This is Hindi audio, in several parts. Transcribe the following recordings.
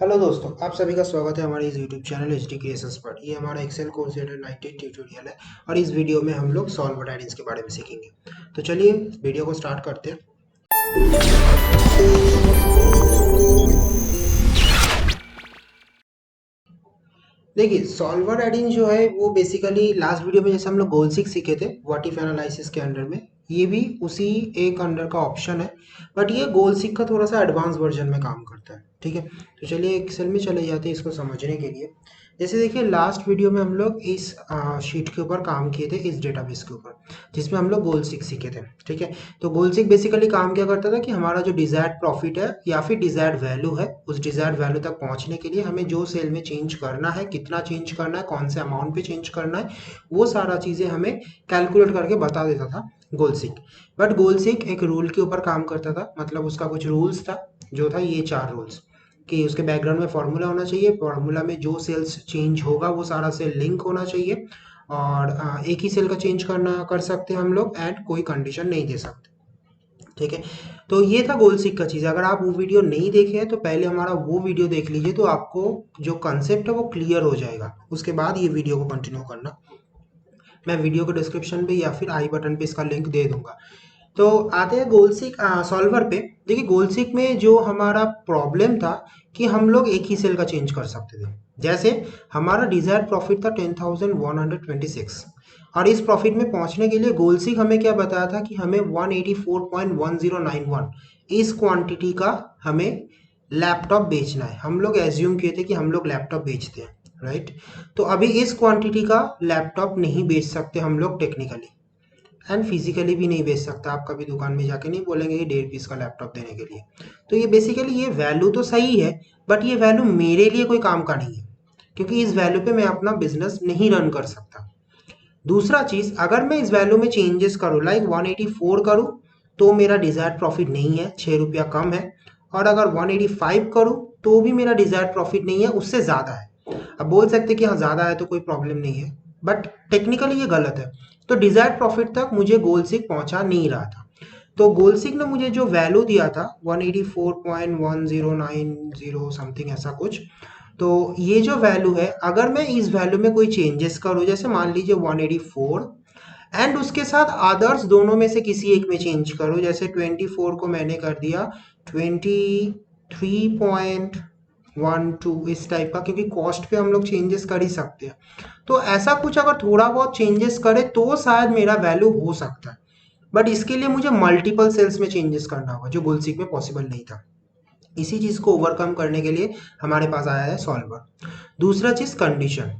हेलो दोस्तों, आप सभी का स्वागत है हमारे इस YouTube channel H D creations पर। ये हमारा एक्सेल कोर्स 19 ट्यूटोरियल है और इस वीडियो में हम लोग सॉल्वर एडिंग्स के बारे में सीखेंगे। तो चलिए वीडियो को स्टार्ट करते हैं। देखिए, सॉल्वर एडिंग जो है वो बेसिकली लास्ट वीडियो में जैसे हम लोग गोल सिक्स सीखे थे व्हाट इफ एनालिसिस के अंडर में, ये भी उसी एक अंडर का ऑप्शन है। बट ये गोल सिक का थोड़ा सा एडवांस वर्जन में काम करता है। ठीक है, तो चलिए एक्सेल में चले जाते हैं इसको समझने के लिए। जैसे देखिए, लास्ट वीडियो में हम लोग इस शीट के ऊपर काम किए थे, इस डेटाबेस के ऊपर, जिसमें हम लोग गोल सिक सीखे थे। ठीक है, तो गोल सिक बेसिकली काम क्या करता था कि हमारा जो डिजायर्ड प्रॉफिट है या फिर डिजायर्ड वैल्यू है, उस डिजायर्ड वैल्यू तक पहुंचने के लिए हमें जो सेल में चेंज करना है, कितना चेंज करना है, कौन से अमाउंट पे चेंज करना है, वो सारा चीजें हमें कैलकुलेट करके बता देता था गोल सिक। बट गोल सिक एक रूल के ऊपर काम करता था, मतलब उसका कुछ रूल्स था, जो था ये 4 रूल्स कि उसके बैकग्राउंड में फॉर्मूला होना चाहिए, फॉर्मूला में जो सेल्स चेंज होगा वो सारा सेल लिंक होना चाहिए, और एक ही सेल का चेंज करना कर सकते हैं हम लोग, एंड कोई कंडीशन नहीं दे सकते। ठीक है, तो ये था गोल सीक का चीज़। अगर आप वो वीडियो नहीं देखे हैं तो पहले हमारा वो वीडियो देख लीजिए, तो आपको जो कंसेप्ट है वो क्लियर हो जाएगा। उसके बाद ये वीडियो को कंटिन्यू करना। मैं वीडियो को डिस्क्रिप्शन पे या फिर आई बटन पे इसका लिंक दे दूंगा। तो आते हैं गोलसीक सॉल्वर पे। देखिए, गोलसीक में जो हमारा प्रॉब्लम था कि हम लोग एक ही सेल का चेंज कर सकते थे। जैसे हमारा डिजायर्ड प्रॉफिट था 10,126, और इस प्रॉफिट में पहुंचने के लिए गोलसीक हमें क्या बताया था कि हमें 184.1091 इस क्वांटिटी का हमें लैपटॉप बेचना है। हम लोग एज्यूम किए थे कि हम लोग लैपटॉप बेचते हैं, राइट। तो अभी इस क्वांटिटी का लैपटॉप नहीं बेच सकते हम लोग टेक्निकली, एंड फिजिकली भी नहीं बेच सकता। आप कभी दुकान में जाके नहीं बोलेंगे कि 1.5 पीस का लैपटॉप देने के लिए। तो ये बेसिकली ये वैल्यू तो सही है, बट ये वैल्यू मेरे लिए कोई काम का नहीं है, क्योंकि इस वैल्यू पे मैं अपना बिजनेस नहीं रन कर सकता। दूसरा चीज, अगर मैं इस वैल्यू में चेंजेस करूँ, लाइक 184 करूँ, तो मेरा डिजायर्ड प्रॉफिट नहीं है, 6 रुपया कम है। और अगर 185 करूँ तो भी मेरा डिजायर्ड प्रॉफिट नहीं है, उससे ज्यादा है। अब बोल सकते कि हाँ ज्यादा है तो कोई प्रॉब्लम नहीं है, बट टेक्निकली ये गलत है। तो डिजायर्ड प्रॉफिट तक मुझे गोल सिक पहुंचा नहीं रहा था। तो गोलसिक ने मुझे जो वैल्यू दिया था 184.1090 समथिंग ऐसा कुछ। तो ये जो वैल्यू है, अगर मैं इस वैल्यू में कोई चेंजेस करूं, जैसे मान लीजिए 184 एंड उसके साथ अदर्स दोनों में से किसी एक में चेंज करो, जैसे 24 को मैंने कर दिया 23.12, इस टाइप का, क्योंकि कॉस्ट पे हम लोग चेंजेस कर ही सकते हैं। तो ऐसा कुछ अगर थोड़ा बहुत चेंजेस करे तो शायद मेरा वैल्यू हो सकता है। बट इसके लिए मुझे मल्टीपल सेल्स में चेंजेस करना होगा, जो गोलसीक में पॉसिबल नहीं था। इसी चीज को ओवरकम करने के लिए हमारे पास आया है सॉल्वर। दूसरा चीज, कंडीशन।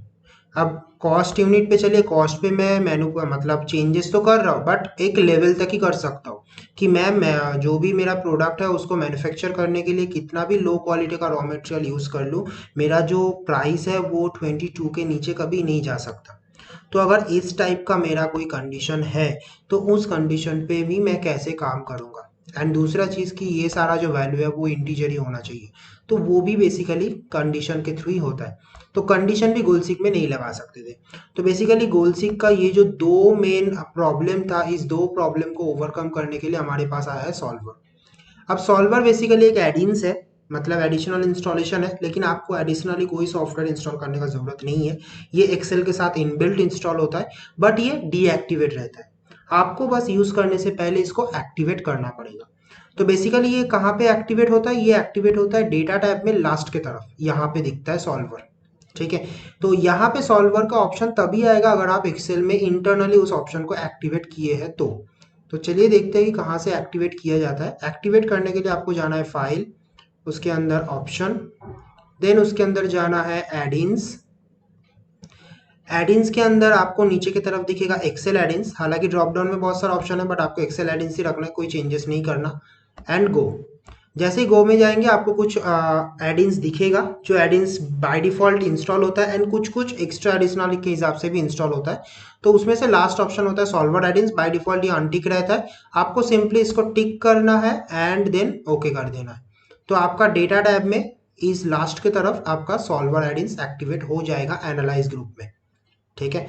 अब कॉस्ट यूनिट पे चलिए, कॉस्ट पे मैं मेनू मतलब चेंजेस तो कर रहा हूँ, बट एक लेवल तक ही कर सकता हूँ कि मैं जो भी मेरा प्रोडक्ट है उसको मैन्युफैक्चर करने के लिए कितना भी लो क्वालिटी का रॉ मटेरियल यूज कर लूँ, मेरा जो प्राइस है वो 22 के नीचे कभी नहीं जा सकता। तो अगर इस टाइप का मेरा कोई कंडीशन है, तो उस कंडीशन पे भी मैं कैसे काम करूंगा। एंड दूसरा चीज कि ये सारा जो वैल्यू है वो इंटीजर ही होना चाहिए, तो वो भी बेसिकली कंडीशन के थ्रू ही होता है। तो कंडीशन भी गोलसिक में नहीं लगा सकते थे। तो बेसिकली गोलसिक का ये जो दो मेन प्रॉब्लम था, इस दो प्रॉब्लम को ओवरकम करने के लिए हमारे पास आया है सॉल्वर। अब सॉल्वर बेसिकली एक एडिंस है, मतलब एडिशनल इंस्टॉलेशन है, लेकिन आपको एडिशनली कोई सॉफ्टवेयर इंस्टॉल करने का जरूरत नहीं है। ये एक्सेल के साथ इनबिल्ट इंस्टॉल होता है, बट ये डीएक्टिवेट रहता है। आपको बस यूज करने से पहले इसको एक्टिवेट करना पड़ेगा। तो बेसिकली ये कहाँ पे एक्टिवेट होता है? ये एक्टिवेट होता है डेटा टैब में लास्ट के तरफ, यहाँ पे दिखता है सॉल्वर। ठीक है, तो यहाँ पे सॉल्वर का ऑप्शन तभी आएगा अगर आप एक्सेल में इंटरनली उस ऑप्शन को एक्टिवेट किए हैं तो चलिए देखते हैं कि कहाँ से एक्टिवेट किया जाता है। एक्टिवेट करने के लिए आपको जाना है फाइल, उसके अंदर ऑप्शन, देन उसके अंदर जाना है एडिन्स। एडिन्स के अंदर आपको नीचे की तरफ दिखेगा एक्सेल एडिन्स। हालांकि ड्रॉप डाउन में बहुत सारा ऑप्शन है, बट आपको एक्सेल एडिन्स ही रखना है, कोई चेंजेस नहीं करना। And go. जैसे ही गो में जाएंगे आपको कुछ एडिन्स दिखेगा, जो एडिन्स बाय डिफॉल्ट इंस्टॉल होता है, एंड कुछ कुछ एक्स्ट्रा एडिशनल के हिसाब से भी इंस्टॉल होता है। तो उसमें से लास्ट ऑप्शन होता है सॉल्वर एडिन्स। बाय डिफॉल्ट ये अनटिक रहता है, आपको सिंपली इसको टिक करना है एंड देन ओके कर देना है। तो आपका डेटा टैब में इस लास्ट की तरफ आपका सॉल्वर एडिन्स एक्टिवेट हो जाएगा एनालाइज ग्रुप में। ठीक है,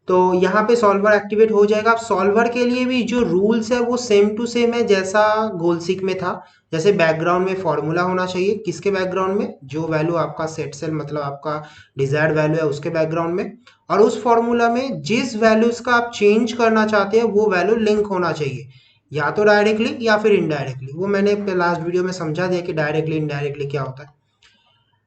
तो यहाँ पे सॉल्वर एक्टिवेट हो जाएगा। अब सॉल्वर के लिए भी जो रूल्स है वो सेम टू सेम है जैसा गोलसीक में था। जैसे बैकग्राउंड में फॉर्मूला होना चाहिए, किसके बैकग्राउंड में, जो वैल्यू आपका सेट सेल मतलब आपका डिजायर्ड वैल्यू है उसके बैकग्राउंड में, और उस फॉर्मूला में जिस वैल्यूज का आप चेंज करना चाहते हैं वो वैल्यू लिंक होना चाहिए, या तो डायरेक्टली या फिर इनडायरेक्टली। वो मैंने लास्ट वीडियो में समझा दिया कि डायरेक्टली इनडायरेक्टली क्या होता है।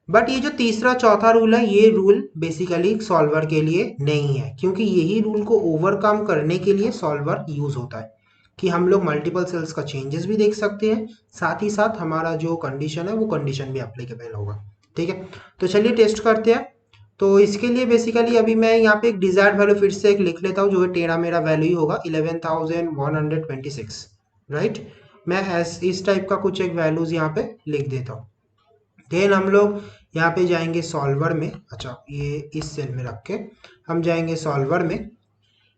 बट ये जो तीसरा चौथा रूल है ये रूल बेसिकली सॉल्वर के लिए नहीं है, क्योंकि यही रूल को ओवरकम करने के लिए सॉल्वर यूज होता है कि हम लोग मल्टीपल सेल्स का चेंजेस भी देख सकते हैं, साथ ही साथ हमारा जो कंडीशन है वो कंडीशन भी एप्लीकेबल होगा। ठीक है, तो चलिए टेस्ट करते हैं। तो इसके लिए बेसिकली अभी मैं यहाँ पे एक डिजायर्ड वैल्यू फिर से एक लिख लेता हूँ, जो है टेढ़ा मेरा वैल्यू ही होगा 11,126, राइट। मैं इस टाइप का कुछ एक वैल्यूज यहाँ पे लिख देता हूँ। देन हम लोग यहाँ पे जाएंगे सॉल्वर में। अच्छा, ये इस सेल में रख के हम जाएंगे सॉल्वर में।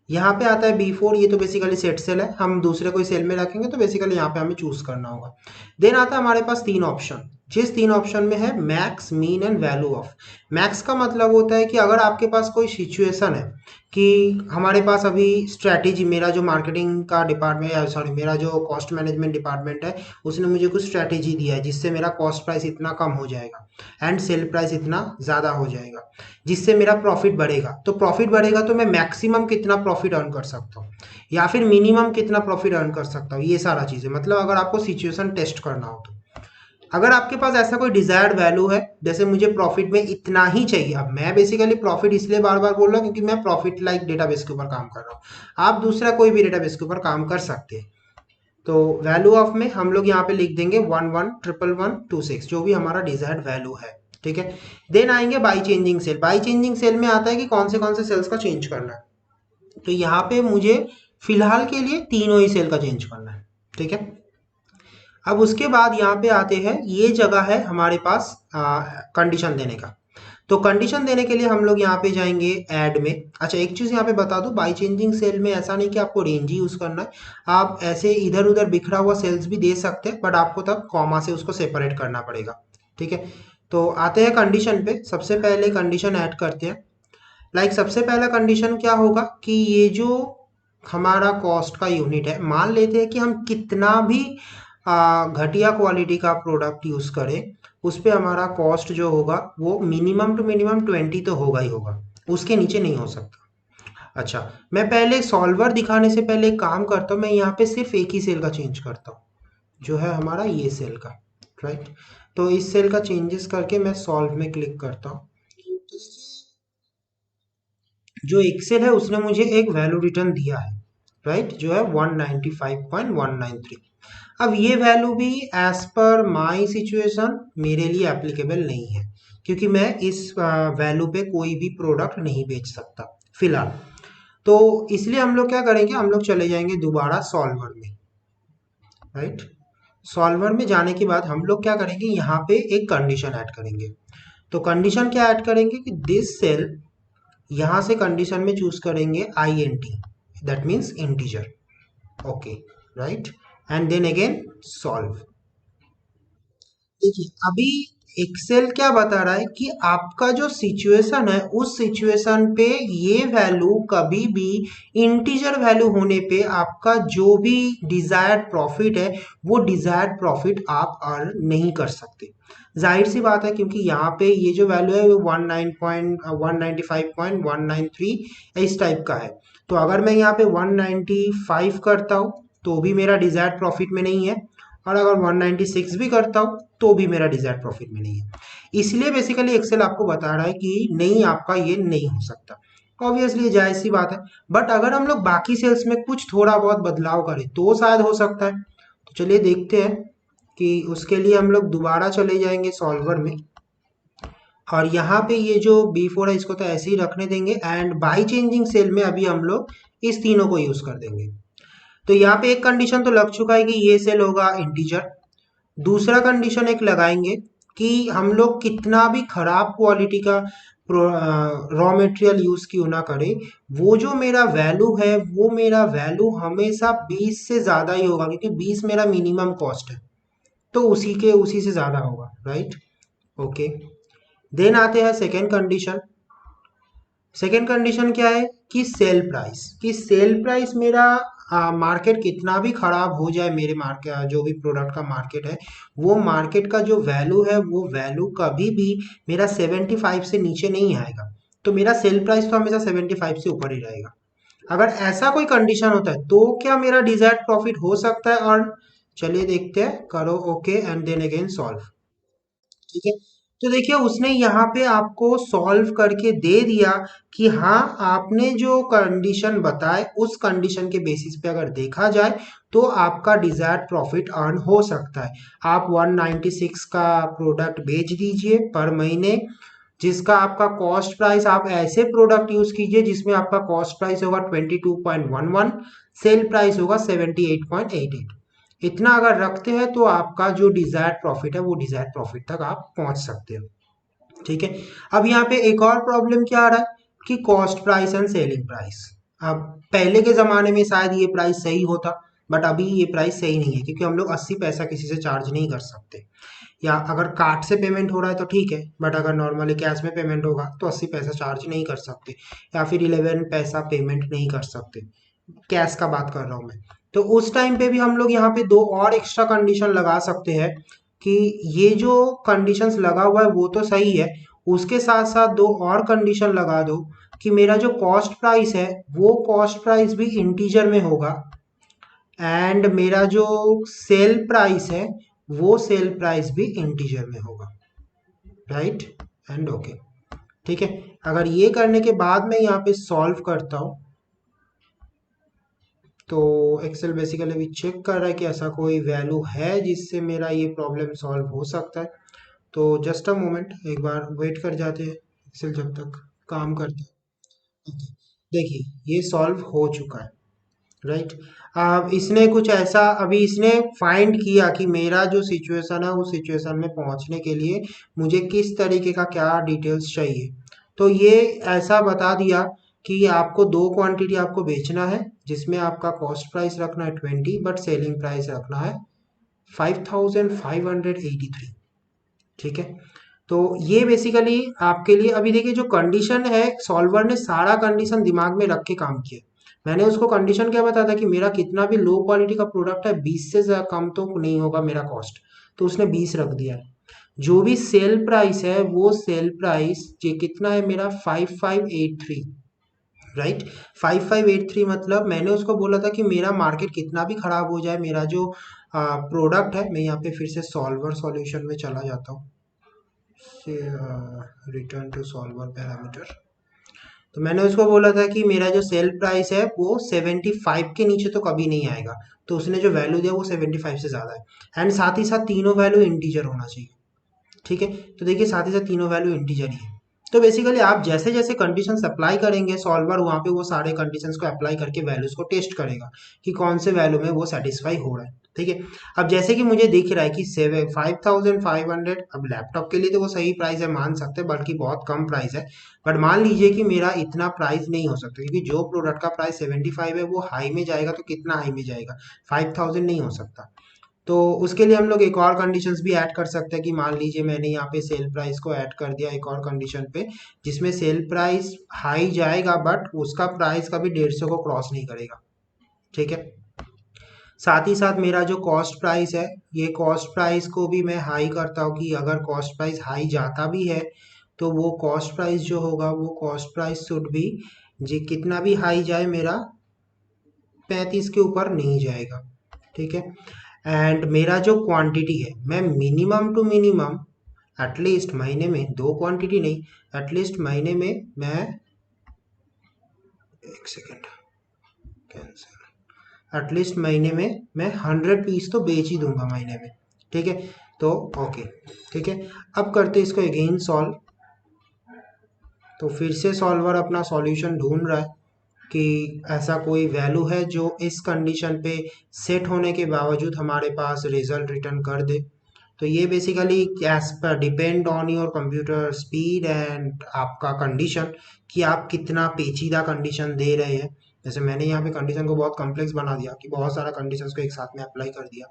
यहाँ पे आता है B4, ये तो बेसिकली सेट सेल है, हम दूसरे कोई सेल में रखेंगे तो बेसिकली यहाँ पे हमें चूज करना होगा। देन आता है हमारे पास तीन ऑप्शन, जिस तीन ऑप्शन में है max, mean and value of. Max का मतलब होता है कि अगर आपके पास कोई सिचुएशन है कि हमारे पास अभी स्ट्रैटेजी, मेरा जो मार्केटिंग का डिपार्टमेंट, सॉरी मेरा जो कॉस्ट मैनेजमेंट डिपार्टमेंट है, उसने मुझे कुछ स्ट्रैटेजी दिया है जिससे मेरा कॉस्ट प्राइस इतना कम हो जाएगा एंड सेल प्राइस इतना ज़्यादा हो जाएगा, जिससे मेरा प्रॉफिट बढ़ेगा। तो प्रॉफिट बढ़ेगा तो मैं मैक्सिमम कितना प्रॉफिट अर्न कर सकता हूँ या फिर मिनिमम कितना प्रॉफिट अर्न कर सकता हूँ, ये सारा चीज़ें मतलब अगर आपको सिचुएशन टेस्ट करना हो तो। अगर आपके पास ऐसा कोई डिजायर्ड वैल्यू है, जैसे मुझे प्रॉफिट में इतना ही चाहिए, अब मैं बेसिकली प्रॉफिट इसलिए बार बार बोल रहा हूँ क्योंकि मैं प्रॉफिट लाइक डेटाबेस के ऊपर काम कर रहा हूँ, आप दूसरा कोई भी डेटाबेस के ऊपर काम कर सकते हैं। तो वैल्यू ऑफ में हम लोग यहाँ पे लिख देंगे 111126, जो भी हमारा डिजायर्ड वैल्यू है। ठीक है, देन आएंगे by changing cell. By changing cell में आता है कि कौन से सेल्स का चेंज करना है। तो यहाँ पे मुझे फिलहाल के लिए तीनों ही सेल का चेंज करना है। ठीक है, अब उसके बाद यहाँ पे आते हैं, ये जगह है हमारे पास कंडीशन देने का। तो कंडीशन देने के लिए हम लोग यहाँ पे जाएंगे ऐड में। अच्छा, एक चीज यहाँ पे बता दूं, बाई चेंजिंग सेल में ऐसा नहीं कि आपको रेंज ही यूज करना है, आप ऐसे इधर उधर बिखरा हुआ सेल्स भी दे सकते हैं, बट आपको तब कॉमा से उसको सेपरेट करना पड़ेगा। ठीक है, तो आते हैं कंडीशन पे। सबसे पहले कंडीशन ऐड करते हैं। सबसे पहला कंडीशन क्या होगा कि ये जो हमारा कॉस्ट का यूनिट है, मान लेते हैं कि हम कितना भी घटिया क्वालिटी का प्रोडक्ट यूज करें, उस पे हमारा कॉस्ट जो होगा वो मिनिमम टू मिनिमम 20 तो होगा ही होगा, उसके नीचे नहीं हो सकता। अच्छा, मैं पहले सॉल्वर दिखाने से पहले एक काम करता हूँ, मैं यहाँ पे सिर्फ एक ही सेल का चेंज करता हूँ, जो है हमारा ये सेल का, राइट। तो इस सेल का चेंजेस करके मैं सॉल्व में क्लिक करता हूँ। तो देखिए, जो एक्सेल है उसने मुझे एक वैल्यू रिटर्न दिया है, राइट, जो है 195.193। अब ये वैल्यू भी एज पर माई सिचुएशन मेरे लिए एप्लीकेबल नहीं है, क्योंकि मैं इस वैल्यू पे कोई भी प्रोडक्ट नहीं बेच सकता फिलहाल। तो इसलिए हम लोग क्या करेंगे, हम लोग चले जाएंगे दोबारा सॉल्वर में, राइट। सॉल्वर में जाने के बाद हम लोग क्या करेंगे, यहाँ पे एक कंडीशन ऐड करेंगे। तो कंडीशन क्या ऐड करेंगे कि दिस सेल, यहाँ से कंडीशन में चूज करेंगे INT, that means integer. Okay, right, and then again solve. देखिए, अभी एक्सेल क्या बता रहा है कि आपका जो सिचुएशन है उस सिचुएशन पे ये वैल्यू कभी भी इंटीजर वैल्यू होने पे आपका जो भी डिजायर्ड प्रॉफिट है वो डिजायर्ड प्रॉफिट आप अर्न नहीं कर सकते। जाहिर सी बात है, क्योंकि यहाँ पे ये जो वैल्यू है वो 195.193 इस टाइप का है। तो अगर मैं यहाँ पे 195 करता हूँ तो भी मेरा डिजायर्ड प्रॉफिट में नहीं है, और अगर 196 भी करता हूँ तो भी मेरा डिजायर्ड प्रॉफिट में नहीं है। इसलिए बेसिकली एक्सेल आपको बता रहा है कि नहीं, आपका ये नहीं हो सकता। ऑब्वियसली जायज सी बात है, बट अगर हम लोग बाकी सेल्स में कुछ थोड़ा बहुत बदलाव करें तो शायद हो सकता है। तो चलिए देखते हैं कि उसके लिए हम लोग दोबारा चले जाएंगे सॉल्वर में, और यहाँ पे ये जो B4 है इसको तो ऐसे ही रखने देंगे, एंड बाई चेंजिंग सेल में अभी हम लोग इस तीनों को यूज कर देंगे। तो यहाँ पे एक कंडीशन तो लग चुका है कि ये सेल होगा इंटीजर। दूसरा कंडीशन एक लगाएंगे कि हम लोग कितना भी खराब क्वालिटी का रॉ मटेरियल यूज क्यों ना करें, वो जो मेरा वैल्यू है वो मेरा वैल्यू हमेशा 20 से ज्यादा ही होगा, क्योंकि 20 मेरा मिनिमम कॉस्ट है, तो उसी से ज्यादा होगा, राइट। ओके, देन आते हैं सेकेंड कंडीशन। सेकेंड कंडीशन क्या है कि सेल प्राइस मेरा मार्केट कितना भी खराब हो जाए, मेरे मार्केट जो भी प्रोडक्ट का मार्केट है, वो मार्केट का जो वैल्यू है वो वैल्यू कभी भी मेरा 75 से नीचे नहीं आएगा। तो मेरा सेल प्राइस तो हमेशा 75 से ऊपर ही रहेगा। अगर ऐसा कोई कंडीशन होता है तो क्या मेरा डिजायर्ड प्रॉफिट हो सकता है अर्न? चलिए देखते हैं, करो okay and then again solve. ठीक है, तो देखिए उसने यहाँ पे आपको सॉल्व करके दे दिया कि हाँ, आपने जो कंडीशन बताए उस कंडीशन के बेसिस पे अगर देखा जाए तो आपका डिजायर्ड प्रॉफिट अर्न हो सकता है। आप 196 का प्रोडक्ट बेच दीजिए पर महीने, जिसका आपका कॉस्ट प्राइस, आप ऐसे प्रोडक्ट यूज कीजिए जिसमें आपका कॉस्ट प्राइस होगा 22.11, सेल प्राइस होगा 78.88। इतना अगर रखते हैं तो आपका जो डिजायर्ड प्रॉफिट है वो डिजायर्ड प्रॉफिट तक आप पहुंच सकते हो। ठीक है, अब यहाँ पे एक और प्रॉब्लम क्या आ रहा है कि cost price and selling price. अब पहले के जमाने में शायद ये प्राइस सही होता, बट अभी ये प्राइस सही नहीं है क्योंकि हम लोग 80 पैसा किसी से चार्ज नहीं कर सकते। या अगर कार्ड से पेमेंट हो रहा है तो ठीक है, बट अगर नॉर्मली कैश में पेमेंट होगा तो 80 पैसा चार्ज नहीं कर सकते, या फिर 11 पैसा पेमेंट नहीं कर सकते। कैश का बात कर रहा हूँ मैं। तो उस टाइम पे भी हम लोग यहाँ पे दो और एक्स्ट्रा कंडीशन लगा सकते हैं कि ये जो कंडीशंस लगा हुआ है वो तो सही है, उसके साथ साथ दो और कंडीशन लगा दो कि मेरा जो कॉस्ट प्राइस है वो कॉस्ट प्राइस भी इंटीजर में होगा, एंड मेरा जो सेल प्राइस है वो सेल प्राइस भी इंटीजर में होगा। Right and okay. ठीक है, अगर ये करने के बाद मैं यहाँ पे सॉल्व करता हूँ तो एक्सेल बेसिकली अभी चेक कर रहा है कि ऐसा कोई वैल्यू है जिससे मेरा ये प्रॉब्लम सॉल्व हो सकता है। तो जस्ट अ मोमेंट, एक बार वेट कर जाते हैं एक्सेल जब तक काम करता है। ओके, देखिए ये सॉल्व हो चुका है। राइट, अब इसने कुछ ऐसा, अभी इसने फाइंड किया कि मेरा जो सिचुएशन है उस सिचुएशन में पहुंचने के लिए मुझे किस तरीके का क्या डिटेल्स चाहिए। तो ये ऐसा बता दिया कि आपको दो क्वांटिटी आपको बेचना है जिसमें आपका कॉस्ट प्राइस रखना है 20 बट सेलिंग प्राइस रखना है 5583। ठीक है, तो ये बेसिकली आपके लिए, अभी देखिए जो कंडीशन है सॉल्वर ने सारा कंडीशन दिमाग में रख के काम किया। मैंने उसको कंडीशन क्या बताया था कि मेरा कितना भी लो क्वालिटी का प्रोडक्ट है 20 से कम तो नहीं होगा मेरा कॉस्ट, तो उसने 20 रख दिया है। जो भी सेल प्राइस है वो सेल प्राइस ये कितना है मेरा 5583। राइट, 5583 मतलब मैंने उसको बोला था कि मेरा मार्केट कितना भी खराब हो जाए, मेरा जो प्रोडक्ट है, मैं यहाँ पे फिर से सॉल्वर सॉल्यूशन में चला जाता हूँ, रिटर्न टू सॉल्वर पैरामीटर। तो मैंने उसको बोला था कि मेरा जो सेल प्राइस है वो 75 के नीचे तो कभी नहीं आएगा, तो उसने जो वैल्यू दिया वो 75 से ज़्यादा है, एंड साथ ही साथ तीनों वैल्यू इंटीजर होना चाहिए। ठीक है, तो देखिए साथ ही साथ तीनों वैल्यू इंटीजर ही है। तो बेसिकली आप जैसे जैसे कंडीशंस अप्लाई करेंगे सॉल्वर वहाँ पे वो सारे कंडीशंस को अप्लाई करके वैल्यूज को टेस्ट करेगा कि कौन से वैल्यू में वो सेटिस्फाई हो रहा है। ठीक है, अब जैसे कि मुझे दिख रहा है कि 5500, अब लैपटॉप के लिए तो वो सही प्राइस है मान सकते हैं, बल्कि बहुत कम प्राइस है। बट मान लीजिए कि मेरा इतना प्राइस नहीं हो सकता क्योंकि जो प्रोडक्ट का प्राइस 75 है वो हाई में जाएगा, तो कितना हाई में जाएगा, 5000 नहीं हो सकता। तो उसके लिए हम लोग एक और कंडीशंस भी ऐड कर सकते हैं कि मान लीजिए मैंने यहाँ पे सेल प्राइस को ऐड कर दिया एक और कंडीशन पे, जिसमें सेल प्राइस हाई जाएगा बट उसका प्राइस कभी 150 को क्रॉस नहीं करेगा। ठीक है, साथ ही साथ मेरा जो कॉस्ट प्राइस है, ये कॉस्ट प्राइस को भी मैं हाई करता हूँ कि अगर कॉस्ट प्राइस हाई जाता भी है तो वो कॉस्ट प्राइस जो होगा वो कॉस्ट प्राइस शुड भी, जी कितना भी हाई जाए मेरा 35 के ऊपर नहीं जाएगा। ठीक है, एंड मेरा जो क्वांटिटी है मैं मिनिमम टू मिनिमम एटलीस्ट महीने में दो क्वांटिटी नहीं, एटलीस्ट महीने में मैं, एक सेकेंड, कैंसिल, एटलीस्ट महीने में मैं 100 पीस तो बेच ही दूंगा महीने में। ठीक है, तो ओके। ठीक है, अब करते इसको अगेन सॉल्व। तो फिर से सॉल्वर अपना सॉल्यूशन ढूंढ रहा है कि ऐसा कोई वैल्यू है जो इस कंडीशन पे सेट होने के बावजूद हमारे पास रिजल्ट रिटर्न कर दे। तो ये बेसिकली एज पर depend on your computer speed and आपका कंडीशन कि आप कितना पेचीदा कंडीशन दे रहे हैं। जैसे मैंने यहाँ पे कंडीशन को बहुत कॉम्प्लेक्स बना दिया कि बहुत सारा कंडीशंस को एक साथ में अप्लाई कर दिया।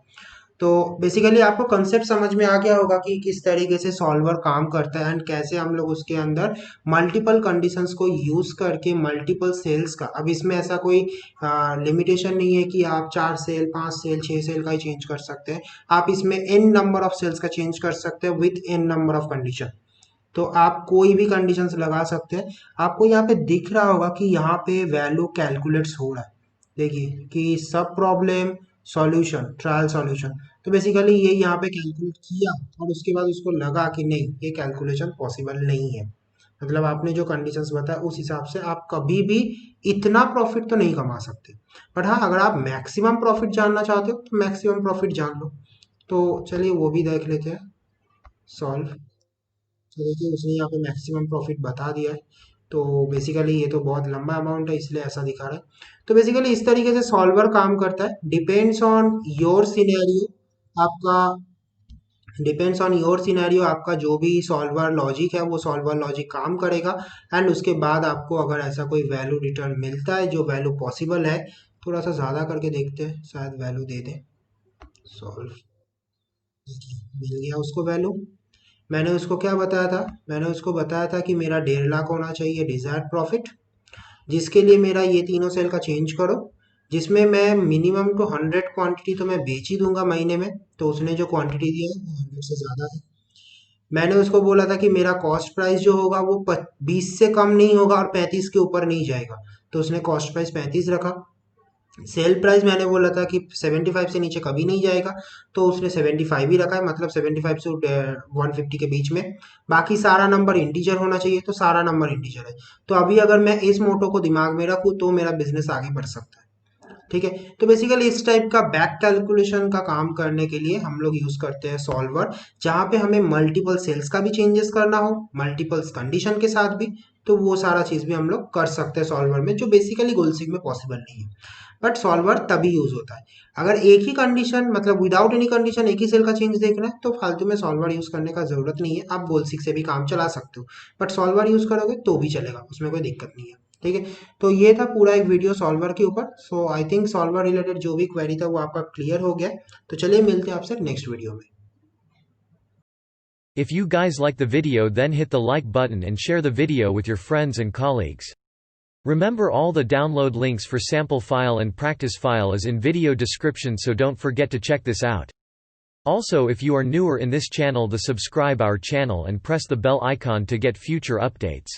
तो बेसिकली आपको कंसेप्ट समझ में आ गया होगा कि किस तरीके से सॉल्वर काम करता है एंड कैसे हम लोग उसके अंदर मल्टीपल कंडीशंस को यूज करके मल्टीपल सेल्स का, अब इसमें ऐसा कोई लिमिटेशन नहीं है कि आप 4 सेल 5 सेल 6 सेल का ही चेंज कर सकते हैं। आप इसमें एन नंबर ऑफ सेल्स का चेंज कर सकते हैं with an number of condition. तो आप कोई भी कंडीशंस लगा सकते हैं। आपको यहाँ पे दिख रहा होगा कि यहाँ पे वैल्यू कैलकुलेट्स हो रहा है, देखिए कि सब प्रॉब्लम सॉल्यूशन ट्रायल सॉल्यूशन। तो बेसिकली ये यहाँ पे कैलकुलेट किया और उसके बाद उसको लगा कि नहीं ये कैलकुलेशन पॉसिबल नहीं है, मतलब आपने जो कंडीशंस बताया उस हिसाब से आप कभी भी इतना प्रॉफिट तो नहीं कमा सकते। बट हाँ, अगर आप मैक्सिमम प्रॉफिट जानना चाहते हो तो मैक्सिमम प्रॉफिट जान लो। तो चलिए वो भी देख लेते हैं, सॉल्व। तो देखिए उसने यहाँ पे मैक्सिमम प्रॉफिट बता दिया है। तो बेसिकली ये तो बहुत लंबा अमाउंट है इसलिए ऐसा दिखा रहा है। तो बेसिकली इस तरीके से सॉल्वर काम करता है, डिपेंड्स ऑन योर सिनेरियो। आपका डिपेंड्स ऑन योर सिनेरियो, आपका जो भी सॉल्वर लॉजिक है वो सॉल्वर लॉजिक काम करेगा। एंड उसके बाद आपको अगर ऐसा कोई वैल्यू रिटर्न मिलता है जो वैल्यू पॉसिबल है, थोड़ा सा ज़्यादा करके देखते हैं शायद वैल्यू दे दे। सॉल्व, देखिए मिल गया उसको वैल्यू। मैंने उसको क्या बताया था, मैंने उसको बताया था कि मेरा 1.5 लाख होना चाहिए डिजायर्ड प्रॉफिट, जिसके लिए मेरा ये तीनों सेल का चेंज करो, जिसमें मैं मिनिमम टू 100 क्वांटिटी तो मैं बेच ही दूंगा महीने में। तो उसने जो क्वांटिटी दी है वो 100 से ज़्यादा है। मैंने उसको बोला था कि मेरा कॉस्ट प्राइस जो होगा वो 20 से कम नहीं होगा और 35 के ऊपर नहीं जाएगा। तो उसने कॉस्ट प्राइस 35 रखा। सेल प्राइस मैंने बोला था कि 75 से नीचे कभी नहीं जाएगा, तो उसने 75 ही रखा है, मतलब 75 से 150 के बीच में। बाकी सारा नंबर इंटीजर होना चाहिए, तो सारा नंबर इंटीजर है। तो अभी अगर मैं इस मोटो को दिमाग में रखूँ तो मेरा बिजनेस आगे बढ़ सकता है। ठीक है। तो बेसिकली इस टाइप का बैक कैलकुलेशन का काम करने के लिए हम लोग यूज करते हैं सॉल्वर, जहां पे हमें मल्टीपल सेल्स का भी चेंजेस करना हो, मल्टीपल्स कंडीशन के साथ भी। तो वो सारा चीज भी हम लोग कर सकते हैं सॉल्वर में, जो बेसिकली गोलसिक में पॉसिबल नहीं है। बट सॉल्वर तभी यूज होता है अगर एक ही कंडीशन, मतलब विदाउट एनी कंडीशन एक ही सेल का चेंज देखना है, तो फालतू में सॉल्वर यूज करने का जरूरत नहीं है। आप गोलसिक से भी काम चला सकते हो, बट सॉल्वर यूज करोगे तो भी चलेगा, उसमें कोई दिक्कत नहीं है। ठीक है। तो ये था पूरा एक वीडियो सॉल्वर के ऊपर। सो आई थिंक सॉल्वर रिलेटेड जो भी क्वेरी था वो आपका क्लियर हो गया। तो चलिए मिलते हैं आपसे नेक्स्ट वीडियो में। If you guys like the video, then hit the like button and share the video with your friends and colleagues. Remember, all the download links for sample file and practice file is in video description, so don't forget to check this out. Also, if you are newer in this channel, the subscribe our channel and press the bell icon to get future updates.